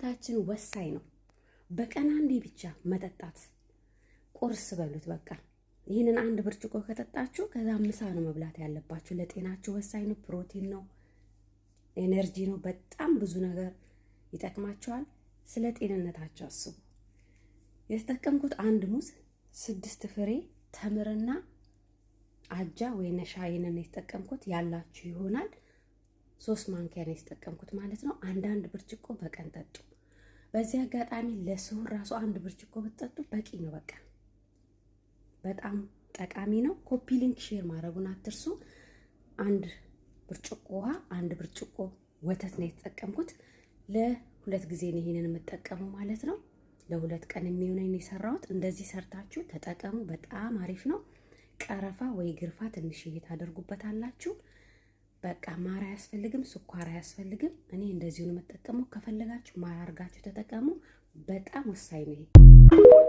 ለጤንነታችን ወሳኝ ነው። በቀን አንዴ ብቻ መጠጣት ቁርስ በሉት በቃ። ይህንን አንድ ብርጭቆ ከጠጣችሁ ከዛ ምሳ ነው መብላት ያለባችሁ። ለጤናችሁ ወሳኝ ነው። ፕሮቲን ነው፣ ኤነርጂ ነው። በጣም ብዙ ነገር ይጠቅማችኋል። ስለ ጤንነታችሁ አስቡ። የተጠቀምኩት አንድ ሙዝ 6 ፍሬ ተምርና አጃ ወይነ ሻይንን የተጠቀምኩት ያላችሁ ይሆናል። 3 ማንኪያ ነው የተጠቀምኩት ማለት ነው። አንዳንድ ብርጭቆ በቀን ጠጡ። በዚህ አጋጣሚ ለስሁር ራሱ አንድ ብርጭቆ ብትጠጡ በቂ ነው። በቃ በጣም ጠቃሚ ነው። ኮፒ ሊንክ ሼር ማድረጉን አትርሱ። አንድ ብርጭቆ ውሃ፣ አንድ ብርጭቆ ወተት ነው የተጠቀምኩት። ለ2 ጊዜ ነው ይሄንን የምጠቀመው ማለት ነው። ለ2 ቀን የሚሆነኝ ነው የሰራሁት። እንደዚህ ሰርታችሁ ተጠቀሙ። በጣም አሪፍ ነው። ቀረፋ ወይ ግርፋ ትንሽዬ ታደርጉበታላችሁ። በቃ ማር አያስፈልግም፣ ስኳር አያስፈልግም። እኔ እንደዚሁ ነው የምጠቀመው። ከፈለጋችሁ ማር አድርጋችሁ ተጠቀሙ። በጣም ወሳኝ ነው ይሄ።